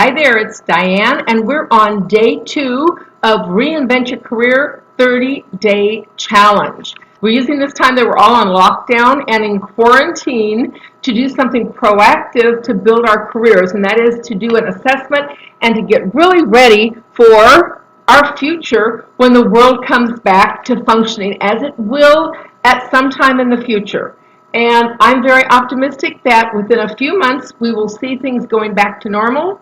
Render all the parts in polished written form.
Hi there, it's Diane, and we're on day 2 of Reinvent Your Career 30-Day Challenge. We're using this time that we're all on lockdown and in quarantine to do something proactive to build our careers, and that is to do an assessment and to get really ready for our future when the world comes back to functioning as it will at some time in the future. And I'm very optimistic that within a few months we will see things going back to normal.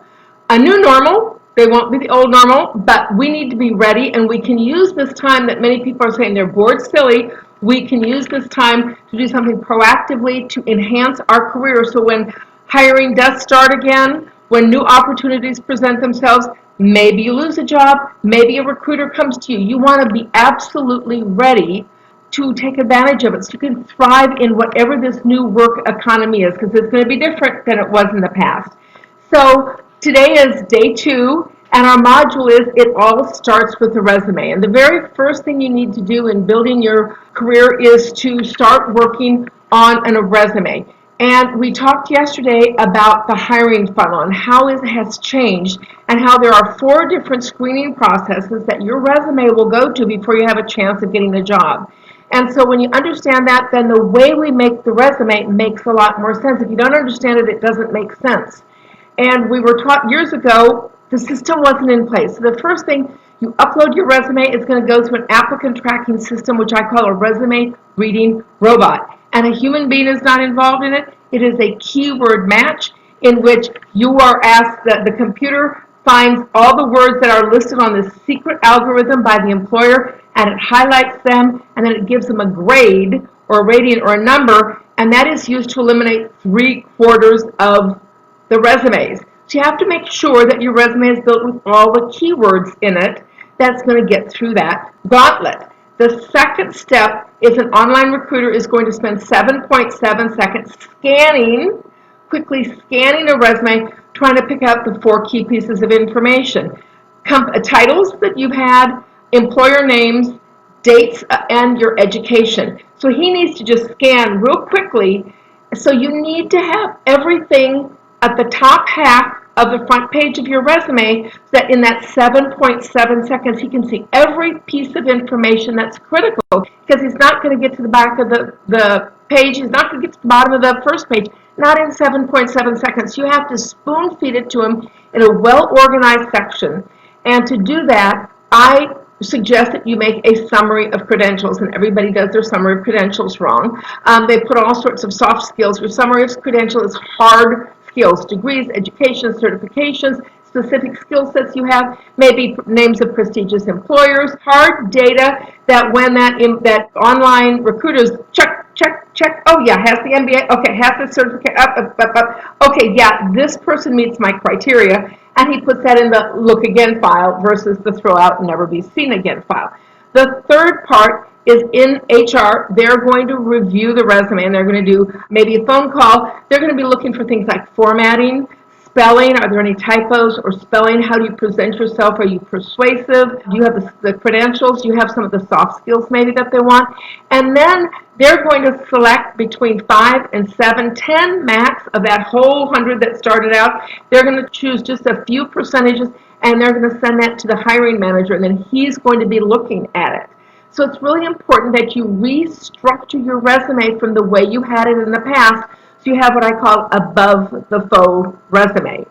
A new normal, they won't be the old normal, but we need to be ready, and we can use this time that many people are saying they're bored silly. We can use this time to do something proactively to enhance our career, so when hiring does start again, when new opportunities present themselves, maybe you lose a job, maybe a recruiter comes to you. You want to be absolutely ready to take advantage of it so you can thrive in whatever this new work economy is, because it's going to be different than it was in the past. So today is day 2, and our module is It All Starts with a Resume. And the very first thing you need to do in building your career is to start working on a resume. And we talked yesterday about the hiring funnel and how it has changed, and how there are 4 different screening processes that your resume will go to before you have a chance of getting a job. And so when you understand that, then the way we make the resume makes a lot more sense. If you don't understand it, it doesn't make sense. And we were taught years ago, the system wasn't in place. So the first thing, you upload your resume, it's going to go through an applicant tracking system, which I call a resume reading robot. And a human being is not involved in it. It is a keyword match in which you are asked, that the computer finds all the words that are listed on this secret algorithm by the employer, and it highlights them, and then it gives them a grade or a rating or a number, and that is used to eliminate 3/4 of the resumes. So you have to make sure that your resume is built with all the keywords in it that's going to get through that gauntlet. The second step is an online recruiter is going to spend 7.7 seconds quickly scanning a resume, trying to pick out the 4 key pieces of information. Titles that you've had, employer names, dates, and your education. So he needs to just scan real quickly. So you need to have everything at the top half of the front page of your resume, so that in that 7.7 seconds he can see every piece of information that's critical, because he's not going to get to the back of the page, he's not going to get to the bottom of the first page, not in 7.7 seconds. You have to spoon feed it to him in a well-organized section. And to do that, I suggest that you make a summary of credentials, and everybody does their summary of credentials wrong. They put all sorts of soft skills. Your summary of credentials is hard skills, degrees, education, certifications, specific skill sets you have, maybe names of prestigious employers, hard data that when that online recruiters check, oh yeah, has the MBA, okay, has the certificate, okay, yeah, this person meets my criteria, and he puts that in the look again file versus the throw out and never be seen again file. The third part is in HR. They're going to review the resume, and they're going to do maybe a phone call. They're going to be looking for things like formatting, spelling. Are there any typos or spelling? How do you present yourself? Are you persuasive? Do you have the credentials? Do you have some of the soft skills maybe that they want? And then they're going to select between 5 and 7, 10 max of that whole 100 that started out. They're going to choose just a few percentages, and they're going to send that to the hiring manager, and then he's going to be looking at it. So it's really important that you restructure your resume from the way you had it in the past, so you have what I call above the fold resume.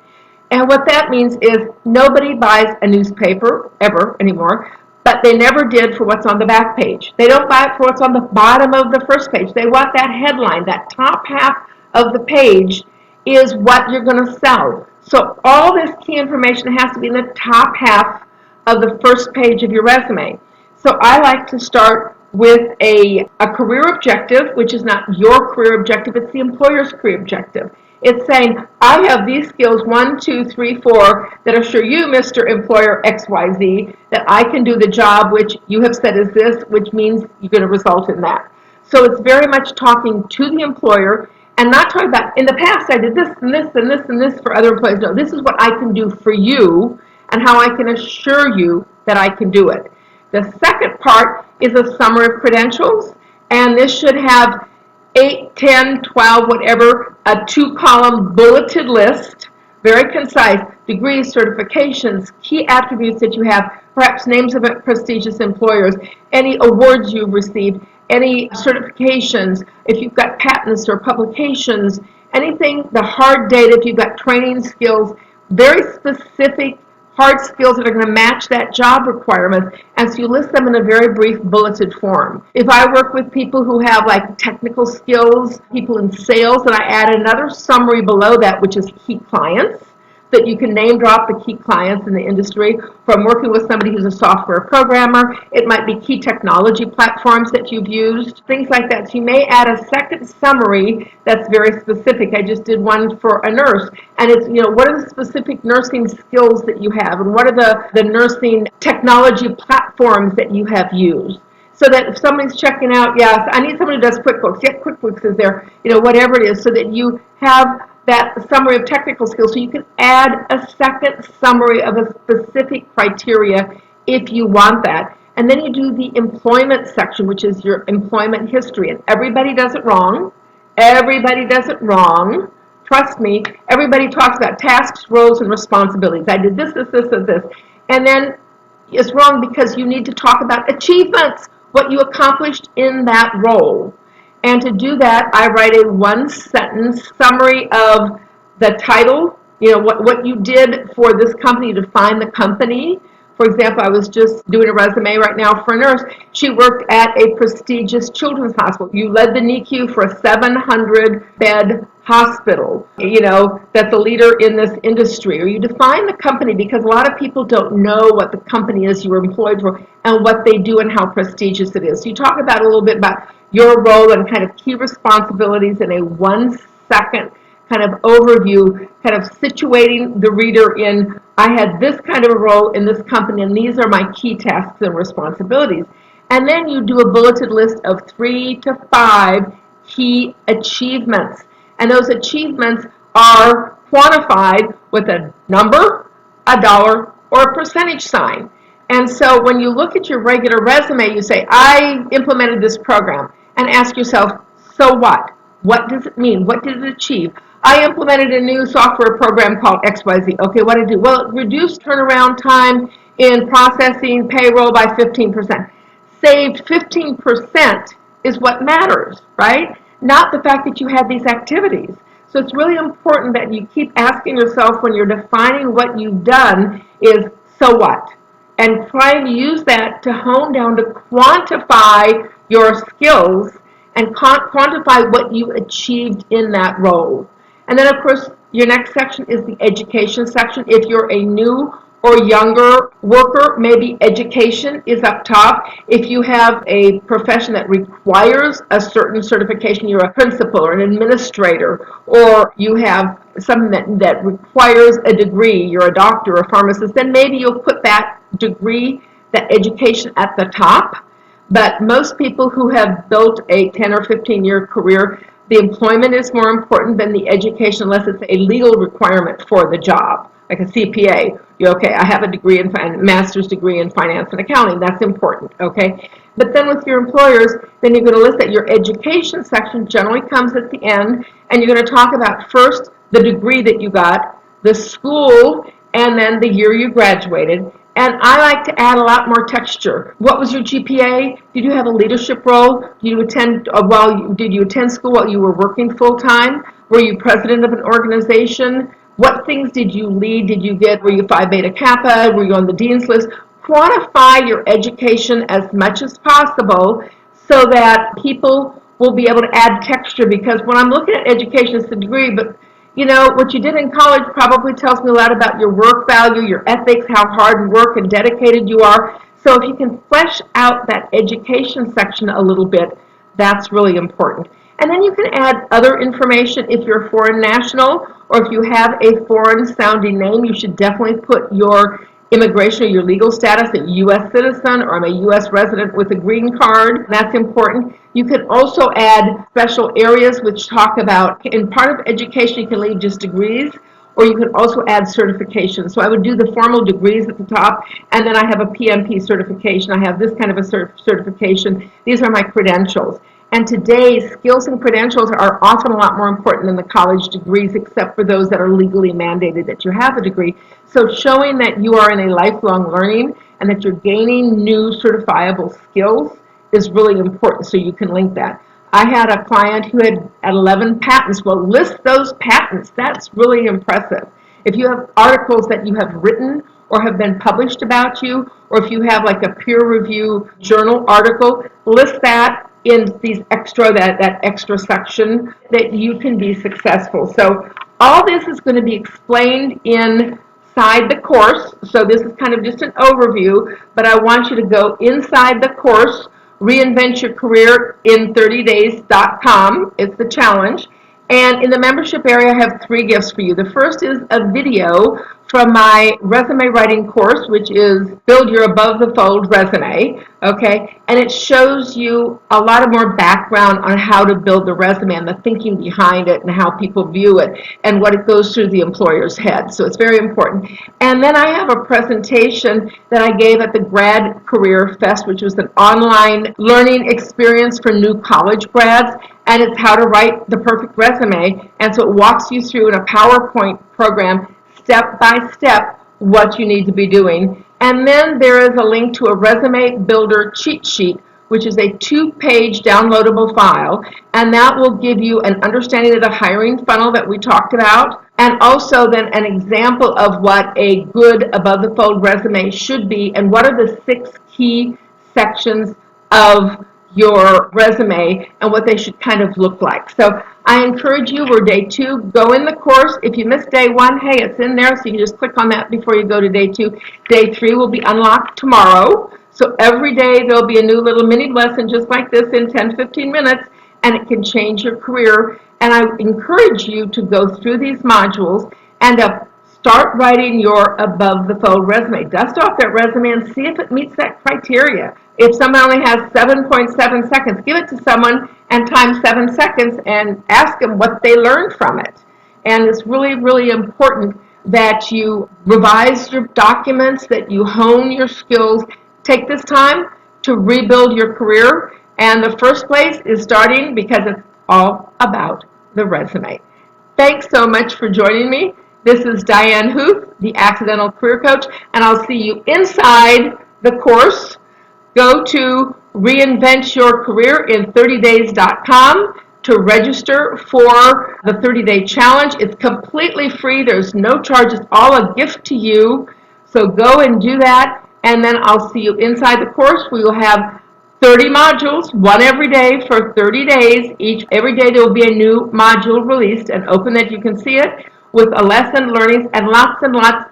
And what that means is nobody buys a newspaper ever anymore, but they never did for what's on the back page. They don't buy it for what's on the bottom of the first page. They want that headline, that top half of the page is what you're going to sell. So all this key information has to be in the top half of the first page of your resume. So I like to start with a career objective, which is not your career objective, it's the employer's career objective. It's saying, I have these skills, 1, 2, 3, 4, that assure you, Mr. Employer XYZ, that I can do the job which you have said is this, which means you're going to result in that. So it's very much talking to the employer, and not talking about, in the past I did this and this and this and this for other employees. No, this is what I can do for you, and how I can assure you that I can do it. The second part is a summary of credentials, and this should have 8, 10, 12, whatever, a 2-column bulleted list very concise, degrees, certifications, key attributes that you have, perhaps names of prestigious employers, any awards you've received, any certifications, if you've got patents or publications, anything, the hard data, if you've got training skills, very specific hard skills that are going to match that job requirement, and so you list them in a very brief bulleted form. If I work with people who have like technical skills, people in sales, then I add another summary below that, which is key clients, that you can name drop the key clients in the industry. From working with somebody who's a software programmer, it might be key technology platforms that you've used, things like that. So you may add a second summary that's very specific. I just did one for a nurse, and it's, what are the specific nursing skills that you have, and what are the nursing technology platforms that you have used? So that if somebody's checking out, yes, I need somebody who does QuickBooks. Yeah, QuickBooks is there, whatever it is, so that you have that summary of technical skills, so you can add a second summary of a specific criteria if you want that. And then you do the employment section, which is your employment history. And everybody does it wrong. Everybody does it wrong. Trust me, everybody talks about tasks, roles, and responsibilities. I did this, this, this, and this. And then it's wrong because you need to talk about achievements, what you accomplished in that role. And to do that, I write a one-sentence summary of the title, what you did for this company to define the company. For example, I was just doing a resume right now for a nurse. She worked at a prestigious children's hospital. You led the NICU for a 700-bed hospital, that's a leader in this industry. Or you define the company, because a lot of people don't know what the company is you were employed for and what they do and how prestigious it is. So you talk about a little bit about your role and kind of key responsibilities in a 1-second kind of overview, kind of situating the reader in, I had this kind of a role in this company, and these are my key tasks and responsibilities. And then you do a bulleted list of 3 to 5 key achievements. And those achievements are quantified with a number, a dollar, or a percentage sign. And so when you look at your regular resume, you say, I implemented this program, and ask yourself, so what? What does it mean? What did it achieve? I implemented a new software program called XYZ. Okay, what did it do? Well, it reduced turnaround time in processing payroll by 15%. Saved 15% is what matters, right? Not the fact that you had these activities. So it's really important that you keep asking yourself when you're defining what you've done is, so what? And try to use that to hone down to quantify your skills and quantify what you achieved in that role. And then, of course, your next section is the education section. If you're a new or younger worker, maybe education is up top. If you have a profession that requires a certain certification, you're a principal or an administrator, or you have something that requires a degree, you're a doctor or a pharmacist, then maybe you'll put that degree, that education at the top. But most people who have built a 10 or 15-year career, the employment is more important than the education, unless it's a legal requirement for the job, like a CPA. Okay, I have a degree in master's degree in finance and accounting. That's important, okay? But then with your employers, then you're going to list that your education section generally comes at the end, and you're going to talk about first the degree that you got, the school, and then the year you graduated. And I like to add a lot more texture. What was your GPA? Did you have a leadership role? Did you attend school while you were working full-time? Were you president of an organization? What things did you lead? Were you Phi Beta Kappa? Were you on the dean's list? Quantify your education as much as possible so that people will be able to add texture, because when I'm looking at education, it's the degree, but what you did in college probably tells me a lot about your work value, your ethics, how hard work and dedicated you are. So if you can flesh out that education section a little bit, that's really important. And then you can add other information if you're a foreign national, or if you have a foreign sounding name, you should definitely put your immigration or your legal status, a U.S. citizen, or I'm a U.S. resident with a green card. That's important. You can also add special areas which talk about, in part of education, you can leave just degrees, or you can also add certifications. So I would do the formal degrees at the top, and then I have a PMP certification. I have this kind of a certification. These are my credentials. And today, skills and credentials are often a lot more important than the college degrees, except for those that are legally mandated that you have a degree. So showing that you are in a lifelong learning and that you're gaining new certifiable skills is really important, so you can link that. I had a client who had 11 patents. Well, list those patents. That's really impressive. If you have articles that you have written or have been published about you, or if you have like a peer review journal article, list that in that extra section that you can be successful. So all this is going to be explained inside the course. So this is kind of just an overview, but I want you to go inside the course, Reinvent Your Career in 30days.com. It's the challenge. And in the membership area, I have 3 gifts for you. The first is a video from my resume writing course, which is Build Your Above the Fold Resume, okay? And it shows you a lot of more background on how to build the resume and the thinking behind it and how people view it and what it goes through the employer's head. So it's very important. And then I have a presentation that I gave at the Grad Career Fest, which was an online learning experience for new college grads. And it's how to write the perfect resume. And so it walks you through in a PowerPoint program, step by step, what you need to be doing. And then there is a link to a resume builder cheat sheet, which is a 2-page downloadable file. And that will give you an understanding of the hiring funnel that we talked about, and also then an example of what a good above the fold resume should be, and what are the 6 key sections of your resume and what they should kind of look like. So I encourage you, we're day 2, go in the course. If you missed day 1, hey, it's in there, so you can just click on that before you go to day 2. Day 3 will be unlocked tomorrow. So every day there'll be a new little mini lesson just like this in 10-15 minutes, and it can change your career. And I encourage you to go through these modules and start writing your above the fold resume. Dust off that resume and see if it meets that criteria. If someone only has 7.7 seconds, give it to someone and time 7 seconds and ask them what they learned from it. And it's really, really important that you revise your documents, that you hone your skills. Take this time to rebuild your career. And the first place is starting, because it's all about the resume. Thanks so much for joining me. This is Diane Huth, the Accidental Career Coach, and I'll see you inside the course. Go to Reinvent Your Career in 30days.com to register for the 30-day challenge. It's completely free. There's no charge. It's all a gift to you. So go and do that, and then I'll see you inside the course. We will have 30 modules, one every day for 30 days. Every day there will be a new module released and open that you can see it, with a lesson, learnings, and lots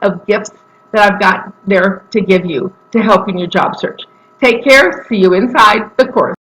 of gifts that I've got there to give you to help in your job search. Take care. See you inside the course.